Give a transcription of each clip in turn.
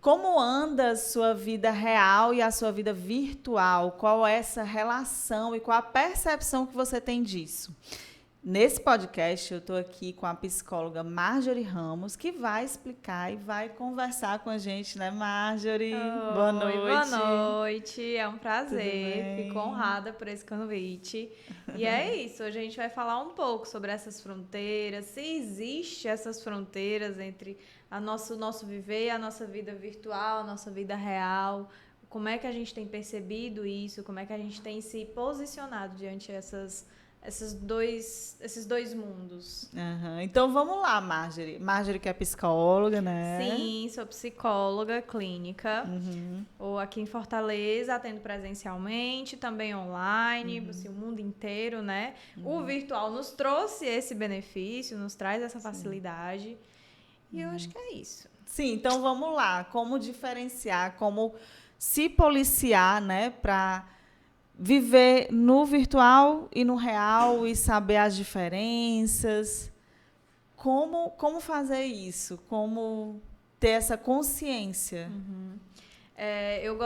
como anda a sua vida real e a sua vida virtual? Qual é essa relação e qual a percepção que você tem disso? Nesse podcast, eu estou aqui com a psicóloga Marjorie Ramos, que vai explicar e vai conversar com a gente, né, Marjorie? Boa noite. Boa noite, é um prazer, fico honrada por esse convite. E é isso, hoje a gente vai falar um pouco sobre essas fronteiras, se existem essas fronteiras entre o nosso viver, a nossa vida virtual, a nossa vida real, como é que a gente tem percebido isso, como é que a gente tem se posicionado diante esses dois mundos. Uhum. Então, vamos lá, Marjorie. Marjorie que é psicóloga, né? Sim, sou psicóloga clínica. Ou aqui em Fortaleza, atendo presencialmente, também online, assim, o mundo inteiro, né? O virtual nos trouxe esse benefício, nos traz essa facilidade. E eu acho que é isso. Sim, então vamos lá. Como diferenciar, como se policiar, né, para viver no virtual e no real e saber as diferenças. Como fazer isso? Como ter essa consciência? Eu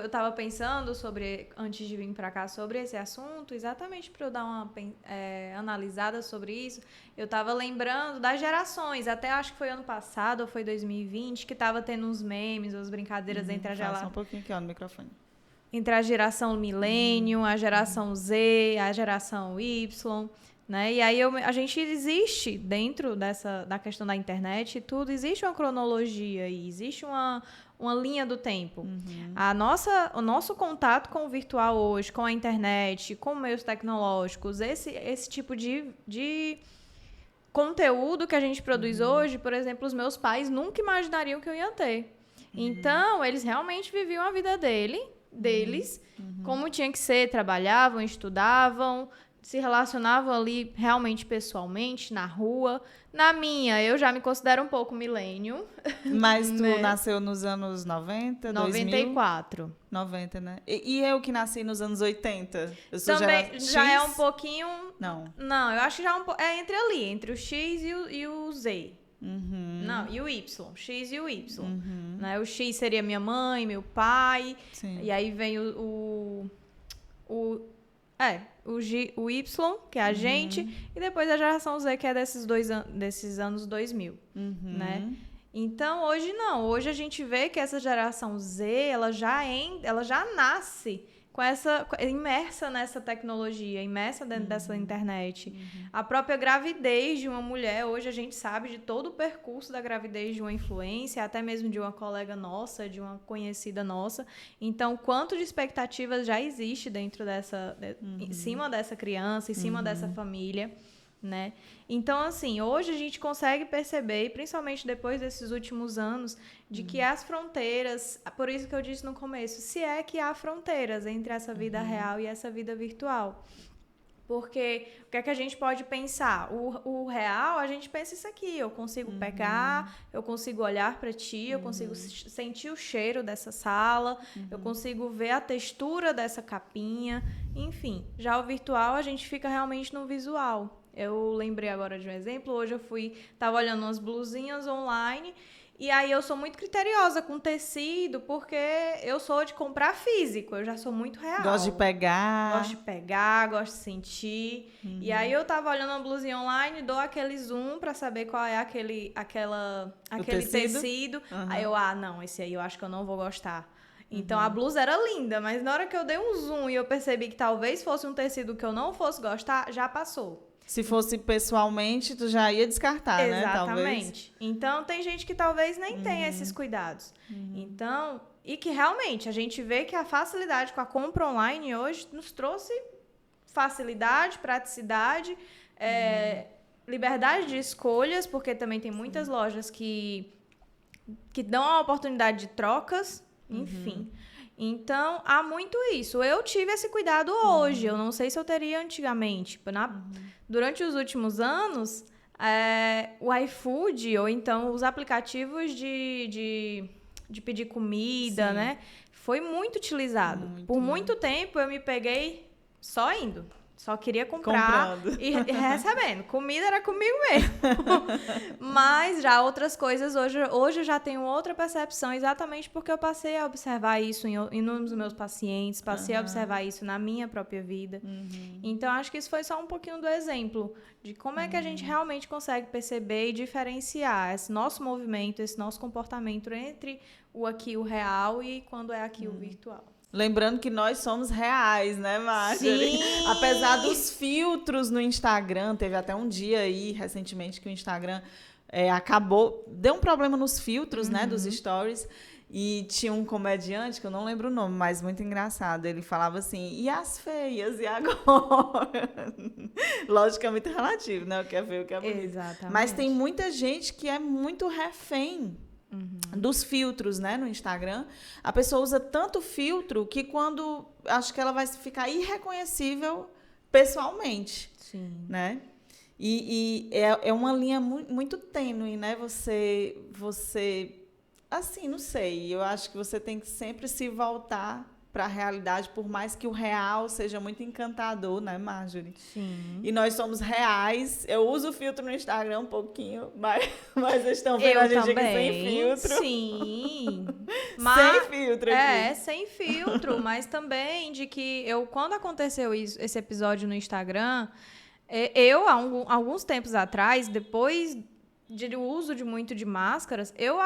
estava pensando antes de vir para cá, sobre esse assunto, exatamente para eu dar uma analisada sobre isso. Eu estava lembrando das gerações, até acho que foi ano passado ou foi 2020, que estava tendo uns memes, as brincadeiras entre a geração. Só um pouquinho aqui, ó, no microfone. Entre a geração milênio, a geração Z, a geração Y, né? E aí a gente existe dentro da questão da internet, tudo existe uma cronologia e existe uma linha do tempo. O nosso contato com o virtual hoje, com a internet, com meios tecnológicos, esse tipo de conteúdo que a gente produz hoje, por exemplo, os meus pais nunca imaginariam que eu ia ter. Então, eles realmente viviam a vida deles, como tinha que ser, trabalhavam, estudavam, se relacionavam ali realmente pessoalmente, na rua. Na minha, eu já me considero um pouco milênio. Mas tu nasceu nos anos 90, 94. 2000? 90, né? E eu que nasci nos anos 80? Eu sou também já é um pouquinho... Não, eu acho que já é entre ali, entre o X e o Z. Não, e o Y, X e o Y. Né? O X seria minha mãe, meu pai. Sim. E aí vem o Y, que é a gente, e depois a geração Z, que é desses anos 2000, né? Então, hoje não. Hoje a gente vê que essa geração Z, ela já nasce imersa nessa tecnologia, imersa dentro dessa internet. A própria gravidez de uma mulher, hoje a gente sabe de todo o percurso da gravidez de uma influência, até mesmo de uma colega nossa, de uma conhecida nossa. Então, quanto de expectativas já existe dentro em cima dessa criança, em cima dessa família, né? Então, assim, hoje a gente consegue perceber, principalmente depois desses últimos anos, de que as fronteiras, por isso que eu disse no começo, se é que há fronteiras entre essa vida real e essa vida virtual. Porque o que é que a gente pode pensar? O real, a gente pensa isso aqui, eu consigo pegar, eu consigo olhar para ti, eu consigo sentir o cheiro dessa sala, eu consigo ver a textura dessa capinha, enfim. Já o virtual, a gente fica realmente no visual. Eu lembrei agora de um exemplo, hoje tava olhando umas blusinhas online, e aí eu sou muito criteriosa com tecido, porque eu sou de comprar físico, eu já sou muito real. Gosto de pegar. Gosto de sentir. E aí eu tava olhando uma blusinha online, dou aquele zoom pra saber qual é aquele tecido. Aí não, esse aí eu acho que eu não vou gostar. Então, a blusa era linda, mas na hora que eu dei um zoom e eu percebi que talvez fosse um tecido que eu não fosse gostar, já passou. Se fosse pessoalmente, tu já ia descartar, né? Exatamente. Talvez. Então, tem gente que talvez nem tenha esses cuidados. Então, e que realmente a gente vê que a facilidade com a compra online hoje nos trouxe facilidade, praticidade, liberdade de escolhas, porque também tem muitas lojas que dão a oportunidade de trocas, enfim. Então, há muito isso. Eu tive esse cuidado hoje. Eu não sei se eu teria antigamente. Durante os últimos anos, o iFood, ou então os aplicativos de pedir comida, né? Foi muito utilizado. Por muito tempo, eu me peguei só indo. Só queria comprar e recebendo. Comida era comigo mesmo. Mas já outras coisas, hoje eu já tenho outra percepção, exatamente porque eu passei a observar isso nos meus pacientes, passei a observar isso na minha própria vida. Então, acho que isso foi só um pouquinho do exemplo de como é que a gente realmente consegue perceber e diferenciar esse nosso movimento, esse nosso comportamento entre o aqui, o real, e quando é aqui o virtual. Lembrando que nós somos reais, né, Marjorie? Sim! Apesar dos filtros no Instagram, teve até um dia aí, recentemente, que o Instagram deu um problema nos filtros, né, dos stories, e tinha um comediante, que eu não lembro o nome, mas muito engraçado, ele falava assim, e as feias, e agora? Lógico que é muito relativo, né, o que é feio, o que é bonito. Exatamente. Mas tem muita gente que é muito refém dos filtros, né, no Instagram. A pessoa usa tanto filtro que acho que ela vai ficar irreconhecível pessoalmente. Sim. Né? E é uma linha muito tênue, né? Você, assim, não sei, eu acho que você tem que sempre se voltar para a realidade, por mais que o real seja muito encantador, né, Marjorie? Sim. E nós somos reais. Eu uso o filtro no Instagram um pouquinho, mas vocês estão vendo a gente aqui sem filtro. Sim. Sem filtro aqui. Sem filtro, mas também de que quando aconteceu esse episódio no Instagram, alguns tempos atrás, depois do uso muito de máscaras, eu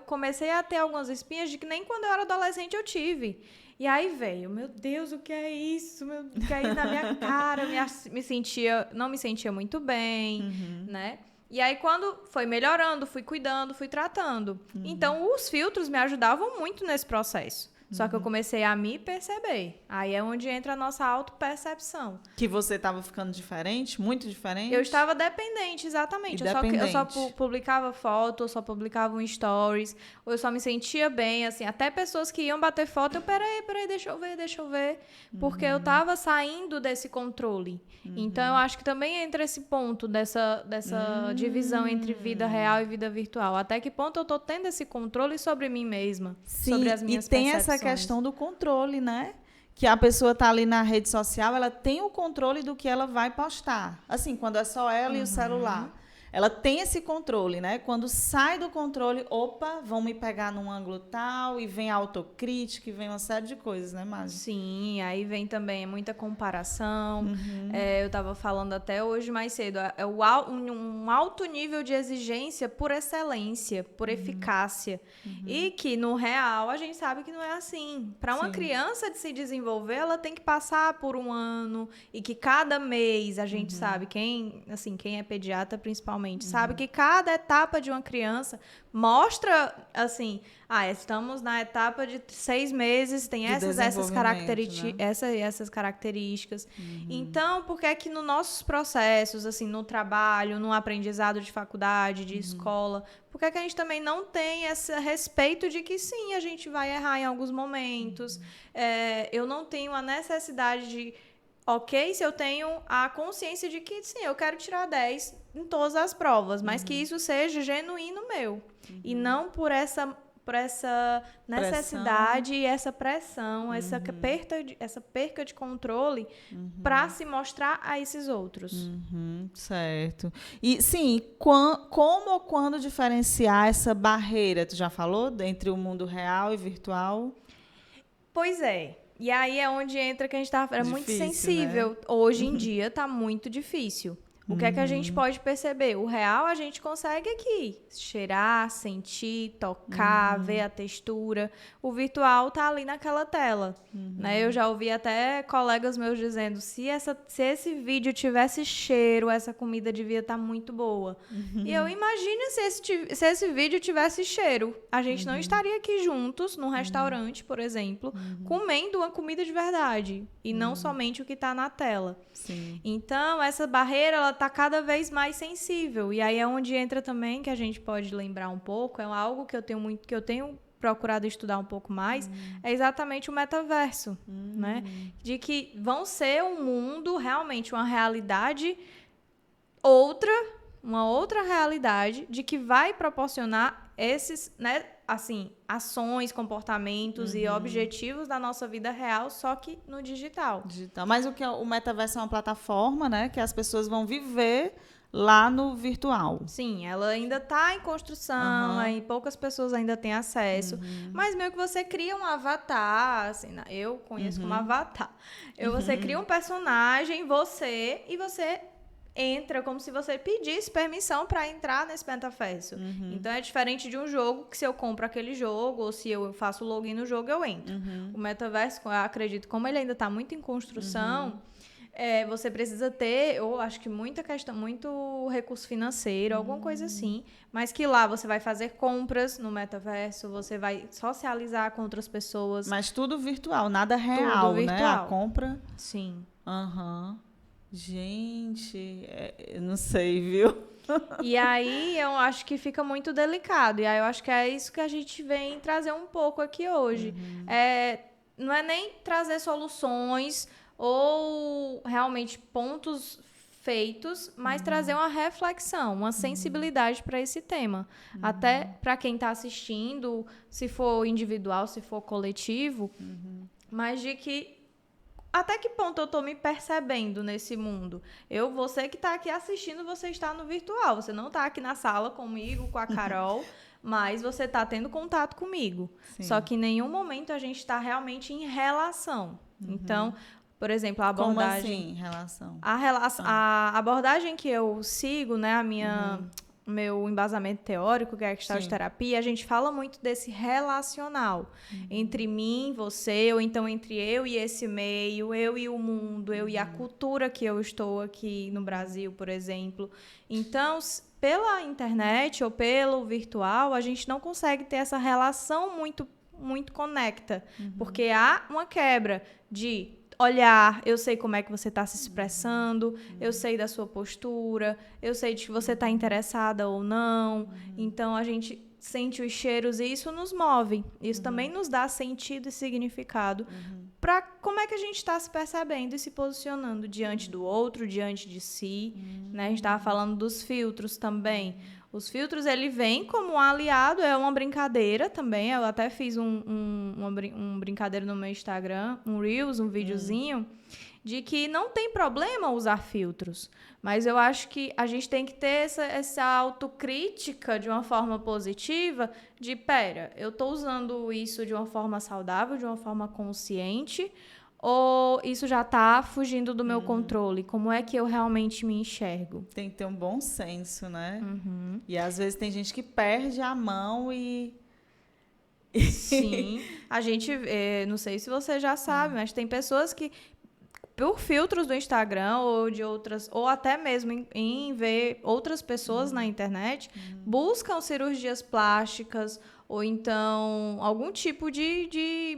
comecei a ter algumas espinhas de que nem quando eu era adolescente eu tive. E aí veio, meu Deus, o que é isso? Caiu na minha cara, não me sentia muito bem, né? E aí, quando foi melhorando, fui cuidando, fui tratando. Então, os filtros me ajudavam muito nesse processo. Só que eu comecei a me perceber. Aí é onde entra a nossa autopercepção. Que você estava ficando diferente? Muito diferente? Eu estava dependente, exatamente. Eu só publicava foto, eu só publicava um stories, ou eu só me sentia bem, assim. Até pessoas que iam bater foto, peraí, deixa eu ver. Porque eu estava saindo desse controle. Então, eu acho que também entra esse ponto dessa divisão entre vida real e vida virtual. Até que ponto eu estou tendo esse controle sobre mim mesma, sobre as minhas percepções. E tem essa questão do controle, né? Que a pessoa tá ali na rede social, ela tem o controle do que ela vai postar. Assim, quando é só ela e o celular. Ela tem esse controle, né? Quando sai do controle, vão me pegar num ângulo tal, e vem a autocrítica, e vem uma série de coisas, né, Márcia? Sim, aí vem também muita comparação. Eu estava falando até hoje mais cedo, um alto nível de exigência por excelência, por eficácia. E que, no real, a gente sabe que não é assim. Para uma criança de se desenvolver, ela tem que passar por um ano, e que cada mês, a gente sabe, quem é pediatra principalmente, sabe que cada etapa de uma criança mostra, assim, estamos na etapa de 6 meses, tem essas características. Então, por que é que nos nossos processos, assim, no trabalho, no aprendizado de faculdade, de escola, por que é que a gente também não tem esse respeito de que, sim, a gente vai errar em alguns momentos, eu não tenho a necessidade de... Ok, se eu tenho a consciência de que, sim, eu quero tirar 10 em todas as provas, mas que isso seja genuíno meu. E não por essa necessidade e essa pressão, essa perca de controle para se mostrar a esses outros. Certo. E, sim, como ou quando diferenciar essa barreira? Tu já falou? Entre o mundo real e virtual? Pois é. E aí é onde entra que a gente estava... É muito sensível. Né? Hoje em dia está muito difícil. O que é que a gente pode perceber? O real a gente consegue aqui. Cheirar, sentir, tocar, ver a textura. O virtual tá ali naquela tela. Né? Eu já ouvi até colegas meus dizendo, se esse vídeo tivesse cheiro, essa comida devia estar muito boa. E eu imagino se esse vídeo tivesse cheiro. A gente não estaria aqui juntos, num restaurante, por exemplo, comendo uma comida de verdade. E não somente o que está na tela. Sim. Então, essa barreira, ela está cada vez mais sensível. E aí é onde entra também, que a gente pode lembrar um pouco, é algo que eu tenho procurado estudar um pouco mais, é exatamente o metaverso, né? De que vão ser um mundo, realmente, uma realidade uma outra realidade, de que vai proporcionar esses, né, assim, ações, comportamentos e objetivos da nossa vida real, só que no digital. Mas o metaverso é uma plataforma, né, que as pessoas vão viver lá no virtual. Sim, ela ainda está em construção, aí poucas pessoas ainda têm acesso, mas meio que você cria um avatar, assim, eu conheço como avatar. Você cria um personagem, e você entra como se você pedisse permissão para entrar nesse metaverso. Então é diferente de um jogo que se eu compro aquele jogo ou se eu faço login no jogo, eu entro. O metaverso, eu acredito, como ele ainda está muito em construção, você precisa ter, eu acho que muito recurso financeiro, alguma coisa assim, mas que lá você vai fazer compras no metaverso, você vai socializar com outras pessoas. Mas tudo virtual, nada real, tudo virtual, né? A compra. Sim. Gente, eu não sei, viu? E aí eu acho que fica muito delicado. E aí eu acho que é isso que a gente vem trazer um pouco aqui hoje. Não é nem trazer soluções ou realmente pontos feitos, mas trazer uma reflexão, uma sensibilidade para esse tema. Até para quem está assistindo, se for individual, se for coletivo, mas de que até que ponto eu estou me percebendo nesse mundo? Você que está aqui assistindo, você está no virtual. Você não está aqui na sala comigo, com a Carol, mas você está tendo contato comigo. Sim. Só que em nenhum momento a gente está realmente em relação. Então, por exemplo, a abordagem... Como assim, relação? A abordagem que eu sigo, né, meu embasamento teórico, que é a Gestalt terapia, a gente fala muito desse relacional entre mim, você, ou então entre eu e esse meio, eu e o mundo, eu e a cultura que eu estou aqui no Brasil, por exemplo. Então, pela internet ou pelo virtual, a gente não consegue ter essa relação muito, muito conecta, porque há uma quebra de olhar, eu sei como é que você está se expressando, eu sei da sua postura, eu sei de que você está interessada ou não. Então, a gente sente os cheiros e isso nos move. Isso também nos dá sentido e significado para como é que a gente está se percebendo e se posicionando diante do outro, diante de si. Né? A gente estava falando dos filtros também. Os filtros, ele vem como um aliado, é uma brincadeira também. Eu até fiz uma brincadeira no meu Instagram, um Reels, um videozinho, de que não tem problema usar filtros. Mas eu acho que a gente tem que ter essa autocrítica de uma forma positiva, de, eu estou usando isso de uma forma saudável, de uma forma consciente, ou isso já está fugindo do meu controle? Como é que eu realmente me enxergo? Tem que ter um bom senso, né? E às vezes tem gente que perde a mão e... Sim. A gente, não sei se você já sabe, mas tem pessoas que, por filtros do Instagram ou de outras, ou até mesmo em ver outras pessoas na internet, buscam cirurgias plásticas, ou então algum tipo de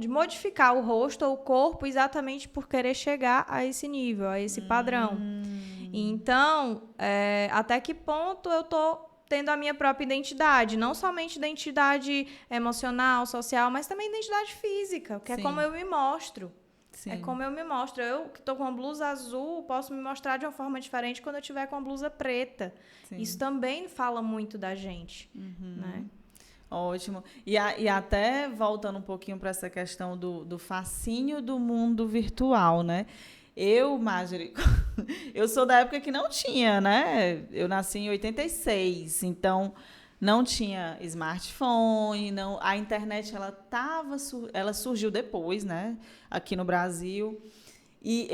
modificar o rosto ou o corpo exatamente por querer chegar a esse nível, a esse padrão. Então, até que ponto eu estou tendo a minha própria identidade? Não somente identidade emocional, social, mas também identidade física, que é como eu me mostro. Sim. É como eu me mostro. Eu que estou com uma blusa azul, posso me mostrar de uma forma diferente quando eu estiver com uma blusa preta. Sim. Isso também fala muito da gente, né? Ótimo. E até voltando um pouquinho para essa questão do fascínio do mundo virtual, né? Marjorie, eu sou da época que não tinha, né? Eu nasci em 86, então não tinha smartphone, a internet ela surgiu depois, né? Aqui no Brasil. E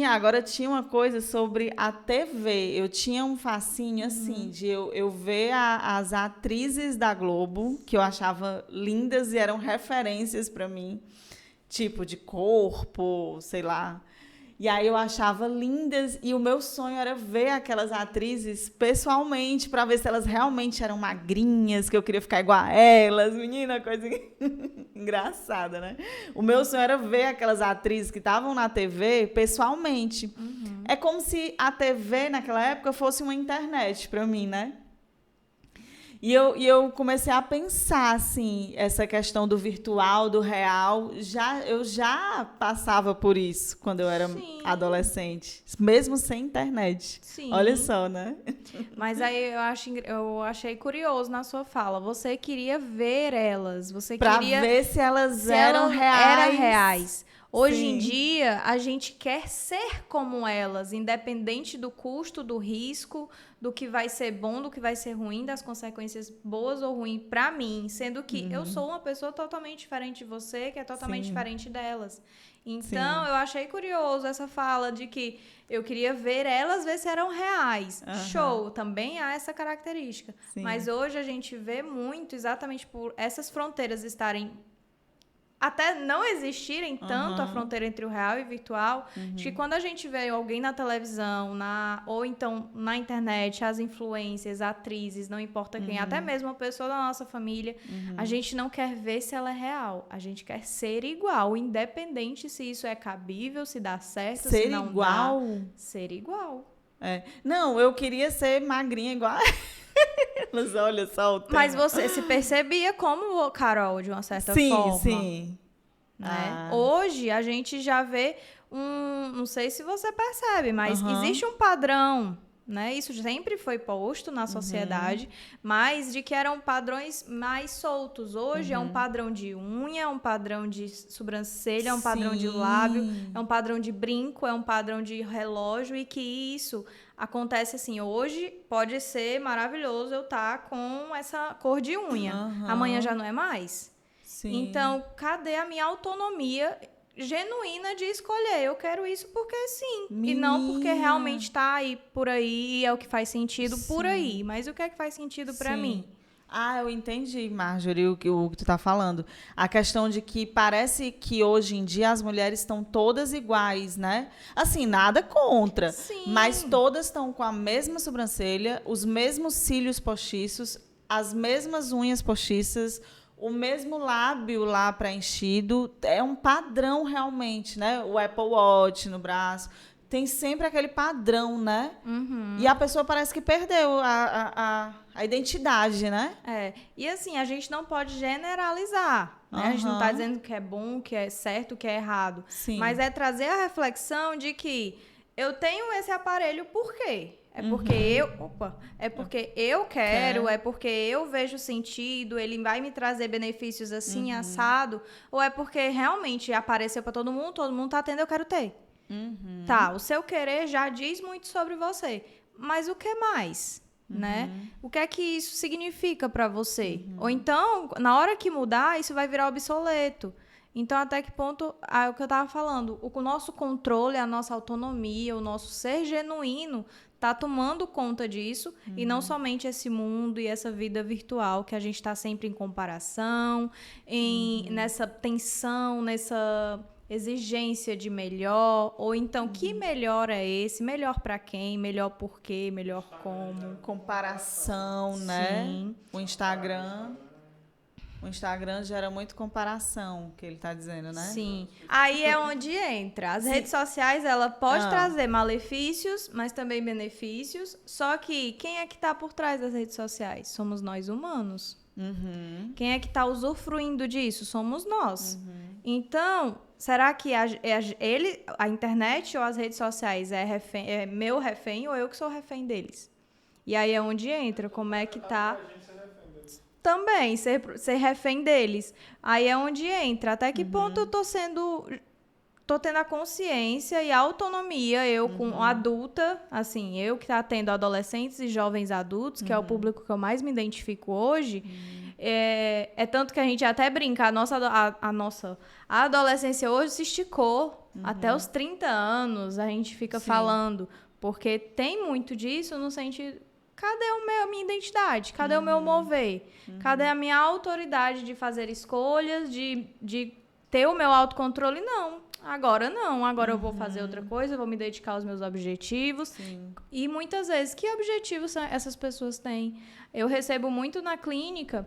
agora tinha uma coisa sobre a TV. Eu tinha um fascínio, assim, de eu ver as atrizes da Globo, que eu achava lindas e eram referências para mim, tipo de corpo, sei lá. E aí eu achava lindas e o meu sonho era ver aquelas atrizes pessoalmente para ver se elas realmente eram magrinhas, que eu queria ficar igual a elas. Menina, coisa engraçada, né? O meu sonho era ver aquelas atrizes que estavam na TV pessoalmente. É como se a TV naquela época fosse uma internet para mim, né? E eu comecei a pensar, assim, essa questão do virtual, do real. Eu já passava por isso quando eu era adolescente, mesmo sem internet. Sim. Olha só, né? Mas aí eu achei curioso na sua fala. Você queria ver elas. Você queria ver se elas eram reais. reais. Hoje em Sim. dia, a gente quer ser como elas, independente do custo, do risco, do que vai ser bom, do que vai ser ruim, das consequências boas ou ruins para mim, sendo que eu sou uma pessoa totalmente diferente de você, que é totalmente diferente delas. Então, eu achei curioso essa fala de que eu queria ver elas, ver se eram reais. Show, também há essa característica. Sim. Mas hoje a gente vê muito exatamente por essas fronteiras estarem até não existirem tanto a fronteira entre o real e o virtual, de que quando a gente vê alguém na televisão, ou então na internet, as influências, atrizes, não importa quem, até mesmo uma pessoa da nossa família, a gente não quer ver se ela é real. A gente quer ser igual, independente se isso é cabível, se dá certo, se não igual? dá. Ser igual. Não, eu queria ser magrinha igual Mas olha só o tema. Mas você se percebia como Carol, de uma certa forma. Sim. Né? Hoje, a gente já vê não sei se você percebe, mas existe um padrão, né? Isso sempre foi posto na sociedade, mas de que eram padrões mais soltos. Hoje é um padrão de unha, é um padrão de sobrancelha, é um padrão de lábio, é um padrão de brinco, é um padrão de relógio, e que isso acontece assim, hoje pode ser maravilhoso eu estar com essa cor de unha, amanhã já não é mais. Sim. Então, cadê a minha autonomia genuína de escolher? Eu quero isso porque sim. Menina. E não porque realmente está aí por aí e é o que faz sentido por aí. Mas o que é que faz sentido para mim? Eu entendi, Marjorie, o que tu tá falando. A questão de que parece que hoje em dia as mulheres estão todas iguais, né? Assim, nada contra. Sim. Mas todas estão com a mesma sobrancelha, os mesmos cílios postiços, as mesmas unhas postiças, o mesmo lábio lá preenchido. É um padrão realmente, né? O Apple Watch no braço. Tem sempre aquele padrão, né? E a pessoa parece que perdeu a identidade, né? E assim, a gente não pode generalizar, né? A gente não está dizendo que é bom, que é certo, que é errado. Sim. Mas é trazer a reflexão de que eu tenho esse aparelho por quê? É porque eu quero, é porque eu vejo sentido, ele vai me trazer benefícios assim, assado, ou é porque realmente apareceu para todo mundo tá tendo, eu quero ter. Tá, o seu querer já diz muito sobre você, mas o que mais, né? O que é que isso significa para você? Ou então, na hora que mudar, isso vai virar obsoleto. Então, até que ponto, é o que eu estava falando, o nosso controle, a nossa autonomia, o nosso ser genuíno está tomando conta disso, e não somente esse mundo e essa vida virtual que a gente está sempre em comparação, nessa tensão, nessa exigência de melhor, ou então que melhor é esse, melhor para quem, melhor por quê, melhor como. Comparação, né? O Instagram gera muito comparação, que ele está dizendo, né? Sim. Aí é onde entra. As redes sociais, ela pode trazer malefícios, mas também benefícios. Só que quem é que está por trás das redes sociais? Somos nós humanos. Quem é que está usufruindo disso? Somos nós. Então, será que a internet ou as redes sociais é meu refém ou eu que sou refém deles? E aí é onde entra, como é que tá... Também, ser refém deles. Aí é onde entra. Até que ponto eu tô tendo a consciência e a autonomia, eu como adulta, assim, eu que tá tendo adolescentes e jovens adultos, que é o público que eu mais me identifico hoje, é tanto que a gente até brinca, a adolescência hoje se esticou até os 30 anos, a gente fica falando, porque tem muito disso no sentido... Cadê a minha identidade? Cadê o meu mover? Cadê a minha autoridade de fazer escolhas, de ter o meu autocontrole? Não. Agora eu vou fazer outra coisa, eu vou me dedicar aos meus objetivos. Sim. E muitas vezes, que objetivos essas pessoas têm? Eu recebo muito na clínica...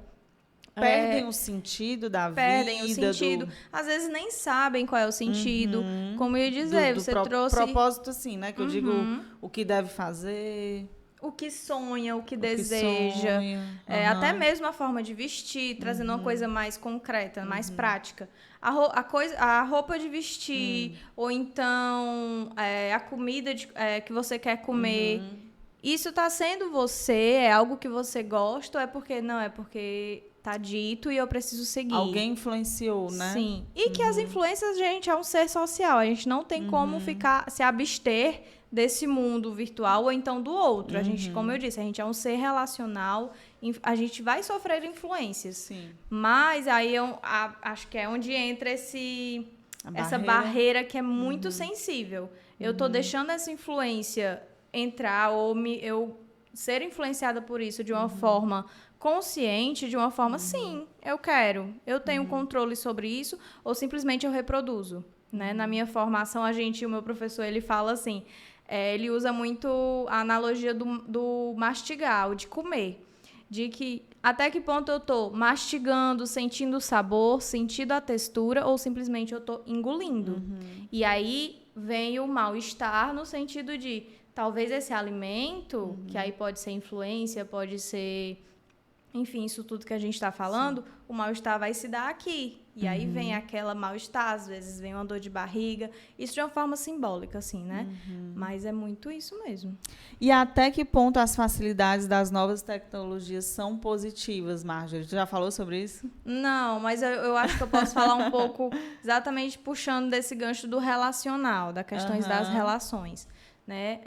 Perdem o sentido da vida. Perdem o sentido. Às vezes nem sabem qual é o sentido. Como eu ia dizer, você trouxe... propósito, assim, né? Que eu digo o que deve fazer... o que sonha, o que deseja. Até mesmo a forma de vestir, trazendo uma coisa mais concreta, mais prática. A roupa de vestir, ou então a comida que você quer comer. Isso está sendo você? É algo que você gosta? Ou é porque não? É porque tá dito e eu preciso seguir. Alguém influenciou, né? Sim. E que as influências, gente, é um ser social. A gente não tem como se abster desse mundo virtual ou então do outro. A gente, como eu disse, a gente é um ser relacional. A gente vai sofrer influências. Sim. Mas aí acho que é onde entra essa barreira que é muito sensível. Eu tô deixando essa influência entrar ou eu ser influenciada por isso de uma forma consciente, de uma forma, sim, eu quero. Eu tenho controle sobre isso ou simplesmente eu reproduzo. Né? Na minha formação, o meu professor, ele fala assim, ele usa muito a analogia do mastigar, o de comer. De que até que ponto eu tô mastigando, sentindo o sabor, sentindo a textura ou simplesmente eu tô engolindo. E aí vem o mal-estar no sentido de talvez esse alimento, que aí pode ser influência, pode ser, enfim, isso tudo que a gente está falando, o mal-estar vai se dar aqui. E aí vem aquela mal-estar, às vezes vem uma dor de barriga. Isso de uma forma simbólica, assim, né? Mas é muito isso mesmo. E até que ponto as facilidades das novas tecnologias são positivas, Marjorie? Tu já falou sobre isso? Não, mas eu acho que eu posso falar um pouco exatamente puxando desse gancho do relacional, das questões das relações. Né?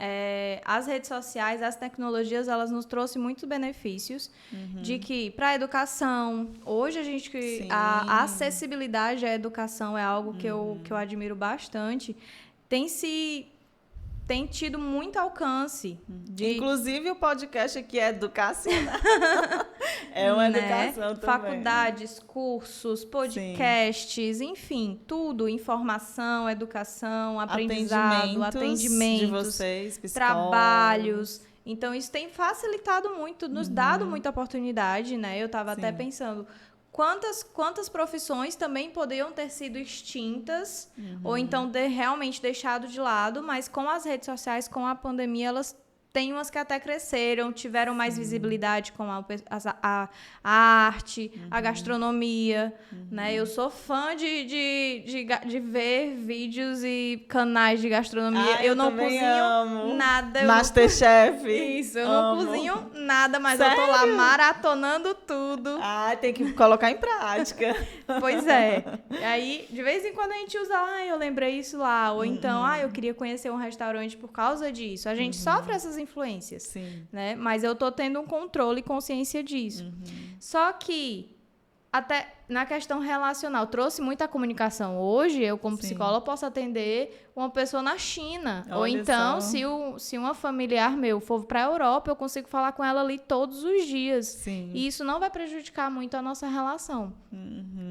As redes sociais, as tecnologias, elas nos trouxeram muitos benefícios de que, para a educação, hoje a acessibilidade à educação é algo que eu admiro bastante, tem tido muito alcance. Inclusive, o podcast aqui é educacional. É uma educação também. Faculdades, cursos, podcasts, enfim, tudo. Informação, educação, aprendizado, atendimentos de vocês, psicólogos. Trabalhos. Então, isso tem facilitado muito, nos dado muita oportunidade, né? Eu estava até pensando... Quantas profissões também poderiam ter sido extintas ou então realmente deixado de lado, mas com as redes sociais, com a pandemia, elas têm umas que até cresceram, tiveram mais visibilidade com a arte, a gastronomia, né? Eu sou fã de ver vídeos e canais de gastronomia. Eu não cozinho nada. Masterchef. Isso, eu não cozinho nada, mas Sério? Eu tô lá maratonando tudo. Tem que colocar em prática. Pois é. E aí, de vez em quando a gente usa, eu lembrei isso lá. Ou então, eu queria conhecer um restaurante por causa disso. A gente sofre essas influências. Sim. Né? Mas eu tô tendo um controle e consciência disso. Só que, até na questão relacional, trouxe muita comunicação. Hoje, eu como psicóloga posso atender uma pessoa na China. Olha, ou então, se uma familiar meu for para a Europa, eu consigo falar com ela ali todos os dias. Sim. E isso não vai prejudicar muito a nossa relação.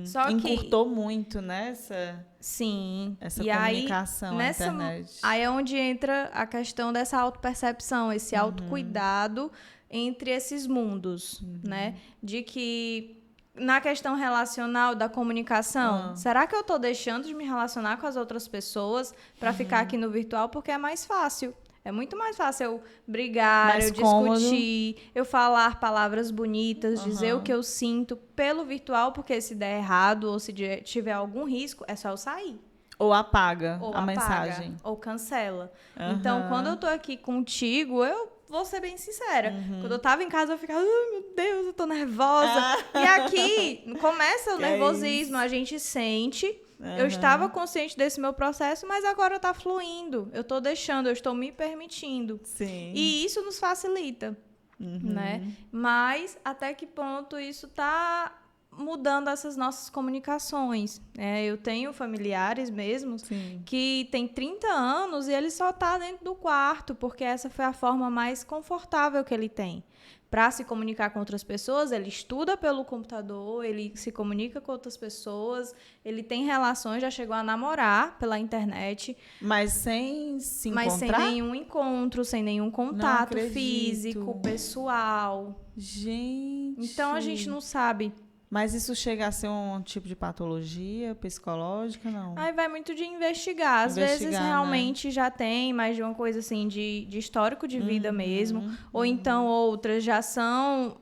Só encurtou muito, né? Essa comunicação na internet. Aí é onde entra a questão dessa autopercepção, esse autocuidado entre esses mundos, né? De que na questão relacional da comunicação, será que eu tô deixando de me relacionar com as outras pessoas para ficar aqui no virtual? Porque é mais fácil. É muito mais fácil eu brigar, eu discutir, eu falar palavras bonitas, dizer o que eu sinto pelo virtual, porque se der errado ou se tiver algum risco, é só eu sair. Ou apaga a mensagem. Ou cancela. Então, quando eu tô aqui contigo, eu vou ser bem sincera. Quando eu tava em casa, eu ficava, meu Deus, eu tô nervosa. E aqui começa o nervosismo, a gente sente. Eu estava consciente desse meu processo, mas agora tá fluindo. Eu tô deixando, eu estou me permitindo. Sim. E isso nos facilita, né? Mas até que ponto isso tá mudando essas nossas comunicações? Eu tenho familiares mesmo que têm 30 anos e ele só tá dentro do quarto, porque essa foi a forma mais confortável que ele tem. Para se comunicar com outras pessoas, ele estuda pelo computador, ele se comunica com outras pessoas, ele tem relações, já chegou a namorar pela internet. Mas sem se encontrar? Mas sem nenhum encontro, sem nenhum contato físico, pessoal. Gente! Então, a gente não sabe Mas isso chega a ser um tipo de patologia psicológica, não? Aí vai muito de investigar. Às vezes, realmente, já tem mais de uma coisa assim de histórico de vida mesmo. Ou então, outras já são...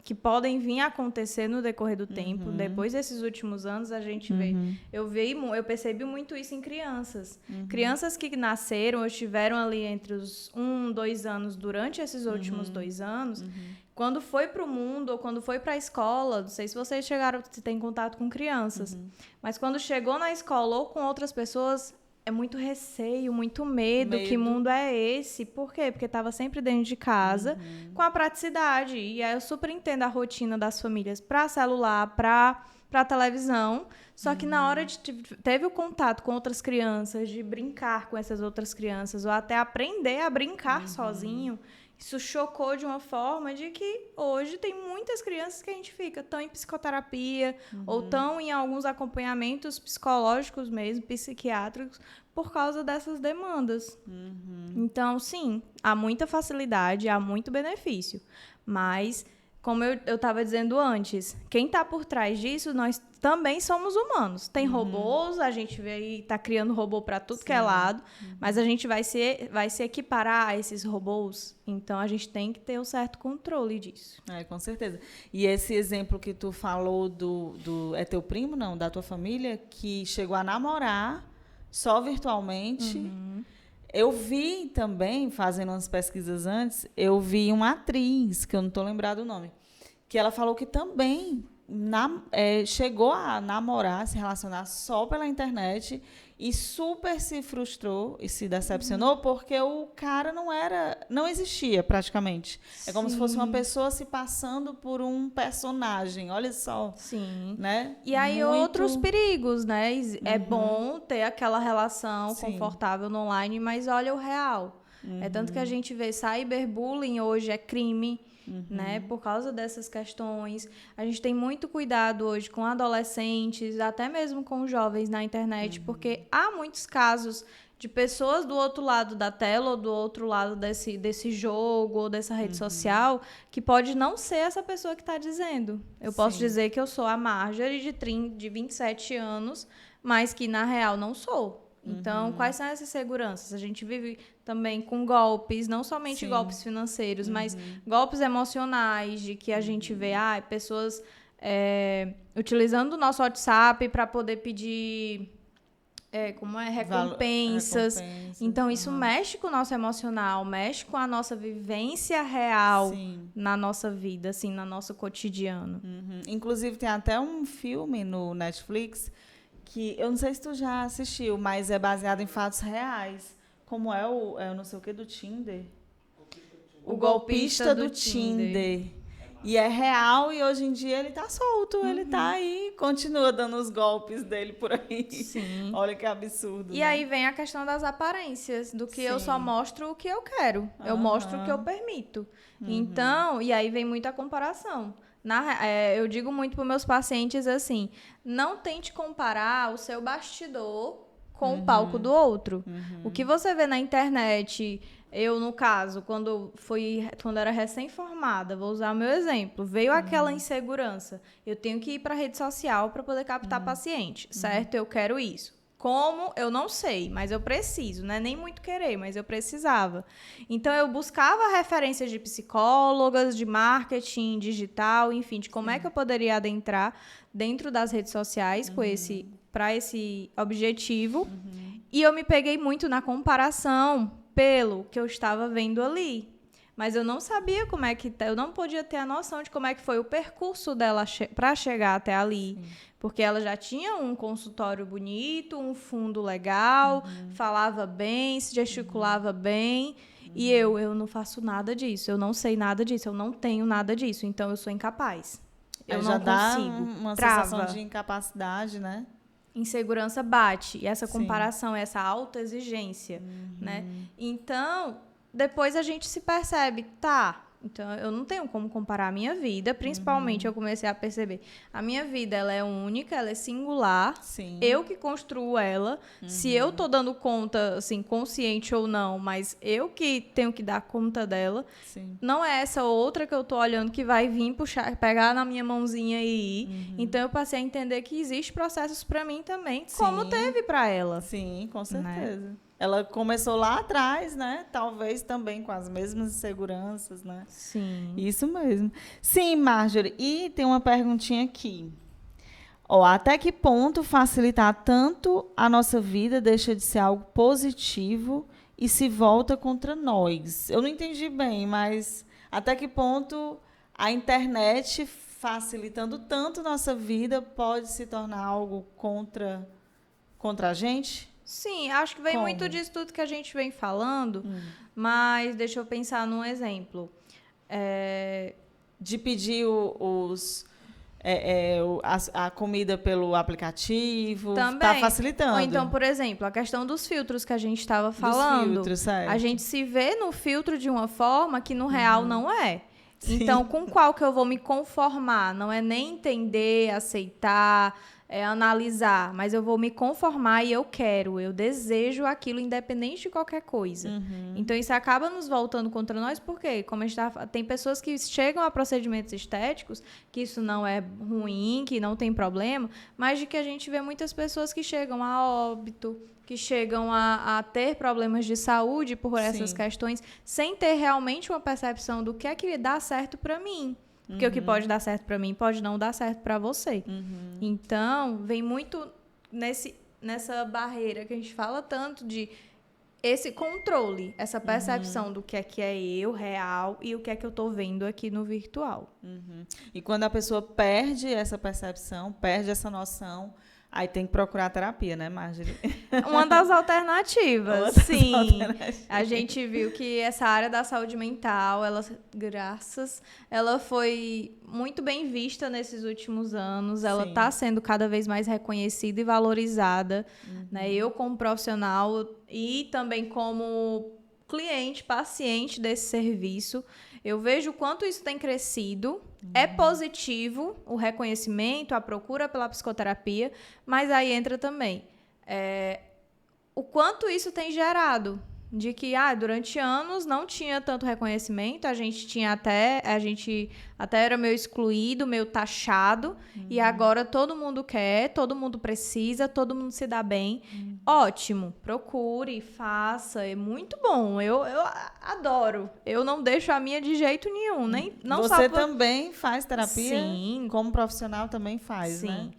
que podem vir a acontecer no decorrer do tempo. Depois desses últimos anos, a gente vê... Eu percebi muito isso em crianças. Crianças que nasceram ou estiveram ali entre os 1, 2 anos, durante esses últimos 2 anos, quando foi para o mundo ou quando foi para a escola, não sei se vocês se têm contato com crianças, mas quando chegou na escola ou com outras pessoas... É muito receio, muito medo. Que mundo é esse? Por quê? Porque estava sempre dentro de casa, com a praticidade. E aí eu super entendo a rotina das famílias para celular, para televisão. Só que na hora de teve o contato com outras crianças, de brincar com essas outras crianças, ou até aprender a brincar sozinho, isso chocou de uma forma de que hoje tem muitas crianças que a gente estão em psicoterapia ou estão em alguns acompanhamentos psicológicos mesmo, psiquiátricos, por causa dessas demandas. Então, sim, há muita facilidade, há muito benefício. Mas, como eu estava dizendo antes, quem está por trás disso, nós também somos humanos. Tem robôs, a gente vê aí, está criando robô para tudo que é lado, mas a gente vai se equiparar a esses robôs, então a gente tem que ter um certo controle disso. Com certeza. E esse exemplo que tu falou é teu primo, não? Da tua família, que chegou a namorar só virtualmente. Eu vi também, fazendo umas pesquisas antes, eu vi uma atriz, que eu não estou lembrado o nome, que ela falou que também chegou a namorar, se relacionar só pela internet e super se frustrou e se decepcionou porque o cara não existia praticamente. É como se fosse uma pessoa se passando por um personagem, olha só. Sim. Né? E aí outros perigos, né? É bom ter aquela relação confortável no online, mas olha o real. É tanto que a gente vê cyberbullying hoje é crime, né? Por causa dessas questões. A gente tem muito cuidado hoje com adolescentes, até mesmo com jovens na internet, porque há muitos casos de pessoas do outro lado da tela ou do outro lado desse jogo ou dessa rede social que pode não ser essa pessoa que está dizendo. Eu posso dizer que eu sou a Marjorie de 27 anos, mas que na real não sou. Então, quais são essas seguranças? A gente vive também com golpes, não somente golpes financeiros, mas golpes emocionais, de que a gente vê pessoas utilizando o nosso WhatsApp para poder pedir recompensas. Então, isso mexe com o nosso emocional, mexe com a nossa vivência real na nossa vida, assim, no nosso cotidiano. Inclusive, tem até um filme no Netflix que eu não sei se tu já assistiu, mas é baseado em fatos reais. Como é o não sei o que do Tinder? O golpista do Tinder. E é real e hoje em dia ele tá solto, ele tá aí, continua dando os golpes dele por aí. Sim. Olha que absurdo. E aí vem a questão das aparências, do que eu só mostro o que eu quero, eu mostro o que eu permito. Então, e aí vem muita comparação. Eu digo muito para meus pacientes assim, não tente comparar o seu bastidor com o palco do outro. O que você vê na internet, eu, no caso, quando era recém-formada, vou usar o meu exemplo, veio aquela insegurança. Eu tenho que ir para a rede social para poder captar paciente, certo? Eu quero isso. Como? Eu não sei, mas eu preciso, não é nem muito querer, mas eu precisava. Então, eu buscava referências de psicólogas, de marketing digital, enfim, de como é que eu poderia adentrar dentro das redes sociais para esse objetivo. E eu me peguei muito na comparação pelo que eu estava vendo ali. Mas eu não sabia eu não podia ter a noção de como é que foi o percurso dela para chegar até ali. Porque ela já tinha um consultório bonito, um fundo legal, falava bem, se gesticulava bem. E eu não faço nada disso, eu não sei nada disso, eu não tenho nada disso, então eu sou incapaz. Eu não consigo. Uma sensação de incapacidade, né? Insegurança bate, e essa comparação, essa autoexigência, né? Então, depois a gente se percebe, Então, eu não tenho como comparar a minha vida. Principalmente, eu comecei a perceber. A minha vida, ela é única, ela é singular. Sim. Eu que construo ela. Se eu tô dando conta, assim, consciente ou não, mas eu que tenho que dar conta dela. Sim. Não é essa outra que eu tô olhando que vai vir puxar, pegar na minha mãozinha e ir. Então, eu passei a entender que existe processos pra mim também, como teve pra ela. Sim, com certeza. Ela começou lá atrás, né? Talvez também com as mesmas inseguranças, né? Sim. Isso mesmo. Sim, Marjorie. E tem uma perguntinha aqui. Até que ponto facilitar tanto a nossa vida deixa de ser algo positivo e se volta contra nós? Eu não entendi bem, mas até que ponto a internet facilitando tanto nossa vida pode se tornar algo contra a gente? Sim, acho que vem muito disso tudo que a gente vem falando, mas deixa eu pensar num exemplo. De pedir a comida pelo aplicativo, também. está facilitando. Ou então, por exemplo, a questão dos filtros que a gente estava falando. Dos filtros, certo. A gente se vê no filtro de uma forma que no real não é. Sim. Então, com qual que eu vou me conformar? Não é nem entender, aceitar, analisar, mas eu vou me conformar e eu desejo aquilo independente de qualquer coisa. Então, isso acaba nos voltando contra nós, porque, como a gente tem pessoas que chegam a procedimentos estéticos, que isso não é ruim, que não tem problema, mas de que a gente vê muitas pessoas que chegam a óbito, que chegam a ter problemas de saúde por essas questões, sem ter realmente uma percepção do que é que dá certo para mim. Porque o que pode dar certo para mim pode não dar certo para você. Então, vem muito nessa barreira que a gente fala tanto de esse controle, essa percepção do que é eu, real, e o que é que eu tô vendo aqui no virtual. E quando a pessoa perde essa percepção, perde essa noção, aí tem que procurar terapia, né, Marjorie? Uma das alternativas, sim. A gente viu que essa área da saúde mental, ela foi muito bem vista nesses últimos anos. Ela está sendo cada vez mais reconhecida e valorizada. Né? Eu, como profissional e também como cliente, paciente desse serviço, eu vejo o quanto isso tem crescido. É positivo o reconhecimento, a procura pela psicoterapia, mas aí entra também o quanto isso tem gerado. De que durante anos não tinha tanto reconhecimento, a gente até era meio excluído, meio taxado, e agora todo mundo quer, todo mundo precisa, todo mundo se dá bem. Ótimo, procure, faça, é muito bom, eu adoro, eu não deixo a minha de jeito nenhum. Não Você também faz terapia? Sim. Como profissional também faz, sim. Né?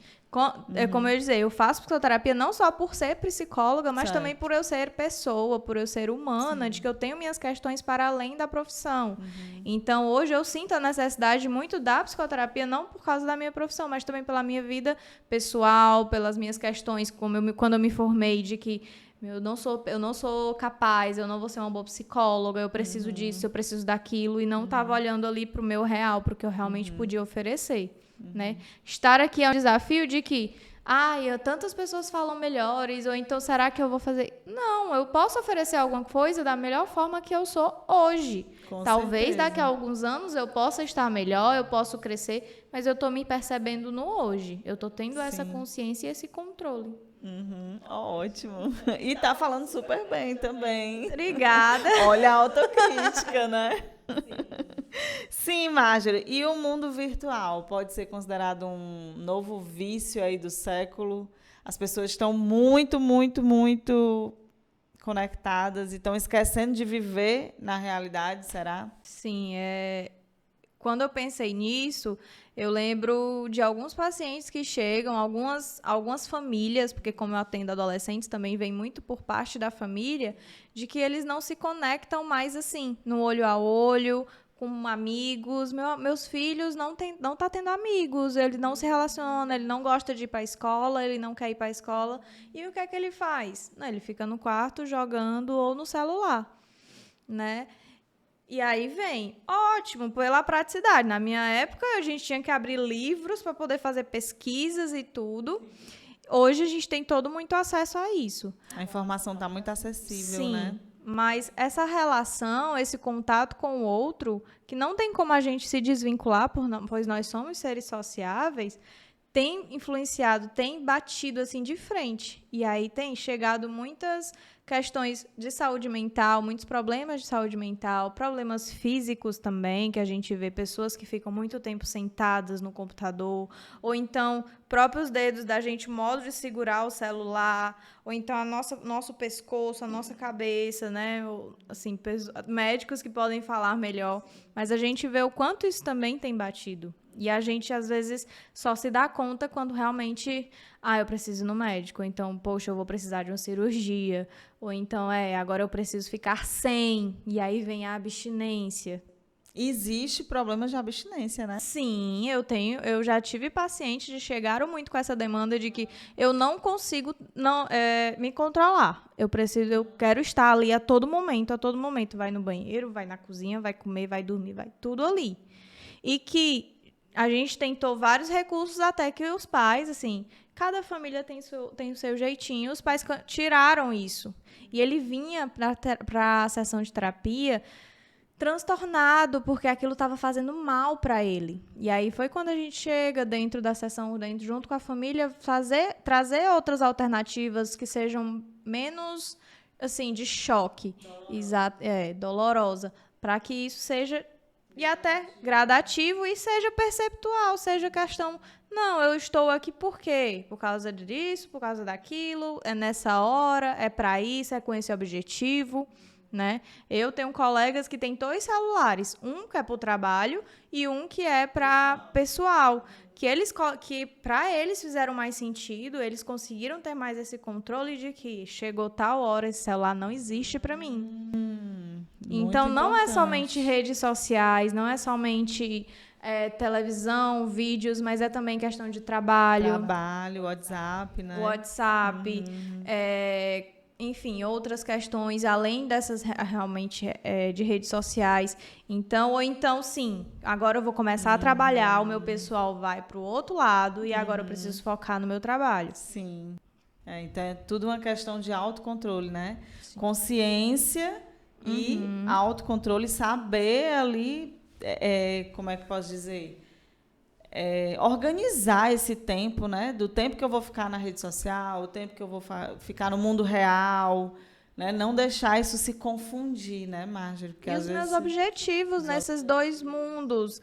Como eu disse, eu faço psicoterapia não só por ser psicóloga, mas também por eu ser pessoa, por eu ser humana, de que eu tenho minhas questões para além da profissão. Então, hoje eu sinto a necessidade muito da psicoterapia, não por causa da minha profissão, mas também pela minha vida pessoal, pelas minhas questões, quando eu me formei, de que eu não sou capaz, eu não vou ser uma boa psicóloga, eu preciso disso, eu preciso daquilo, e não estava olhando ali para o meu real, para o que eu realmente podia oferecer. Né? Estar aqui é um desafio de que tantas pessoas falam melhores, ou então será que eu vou fazer? Não, eu posso oferecer alguma coisa da melhor forma que eu sou hoje. Talvez daqui a alguns anos eu possa estar melhor, eu posso crescer, mas eu estou me percebendo no hoje. Eu estou tendo essa consciência e esse controle. Ótimo. E tá falando super bem também. Obrigada. Olha a autocrítica, né? Sim, Marjorie. E o mundo virtual pode ser considerado um novo vício aí do século? As pessoas estão muito, muito, muito conectadas e estão esquecendo de viver na realidade, será? Sim, Quando eu pensei nisso, eu lembro de alguns pacientes que chegam, algumas famílias, porque como eu atendo adolescentes, também vem muito por parte da família, de que eles não se conectam mais assim, no olho a olho, com amigos. Meus filhos não tá tendo amigos, ele não se relaciona, ele não gosta de ir para a escola, ele não quer ir para a escola. E o que é que ele faz? Ele fica no quarto jogando ou no celular, né? E aí vem, ótimo, pela praticidade. Na minha época, a gente tinha que abrir livros para poder fazer pesquisas e tudo. Hoje, a gente tem muito acesso a isso. A informação está muito acessível, Sim, né? Mas essa relação, esse contato com o outro, que não tem como a gente se desvincular, pois nós somos seres sociáveis, tem influenciado, tem batido assim de frente. E aí tem chegado muitas questões de saúde mental, muitos problemas de saúde mental, problemas físicos também, que a gente vê pessoas que ficam muito tempo sentadas no computador, ou então próprios dedos da gente, modo de segurar o celular, ou então nosso pescoço, a nossa cabeça, né? Ou, assim, médicos que podem falar melhor, mas a gente vê o quanto isso também tem batido. E a gente, às vezes, só se dá conta quando realmente, eu preciso ir no médico, ou então, poxa, eu vou precisar de uma cirurgia, ou então, agora eu preciso ficar sem, e aí vem a abstinência. Existe problemas de abstinência, né? Sim, eu já tive pacientes que chegaram muito com essa demanda de que eu não consigo me controlar. Eu quero estar ali a todo momento. Vai no banheiro, vai na cozinha, vai comer, vai dormir, vai tudo ali. E que a gente tentou vários recursos até que os pais, assim, cada família tem o seu jeitinho, os pais tiraram isso. E ele vinha para a sessão de terapia transtornado, porque aquilo estava fazendo mal para ele. E aí foi quando a gente chega dentro da sessão, junto com a família, trazer outras alternativas que sejam menos, assim, de choque, dolorosa, para que isso seja e até gradativo e seja perceptual, seja questão, não, eu estou aqui por quê? Por causa disso, por causa daquilo, é nessa hora, é para isso, é com esse objetivo, né? Eu tenho colegas que têm 2 celulares, um que é para o trabalho e um que é para pessoal, que para eles fizeram mais sentido, eles conseguiram ter mais esse controle de que chegou tal hora, esse celular não existe para mim. Então, não é somente redes sociais, não é somente televisão, vídeos, mas é também questão de trabalho. WhatsApp, né? WhatsApp, enfim, outras questões, além dessas realmente de redes sociais. Então, ou então, sim, agora eu vou começar a trabalhar, o meu pessoal vai para o outro lado e agora eu preciso focar no meu trabalho. Sim. Então, é tudo uma questão de autocontrole, né? Sim. Consciência e autocontrole, saber ali, como é que posso dizer? Organizar esse tempo, né? Do tempo que eu vou ficar na rede social, o tempo que eu vou ficar no mundo real, né? Não deixar isso se confundir, né, Marjorie? Porque, os meus objetivos nesses 2 mundos.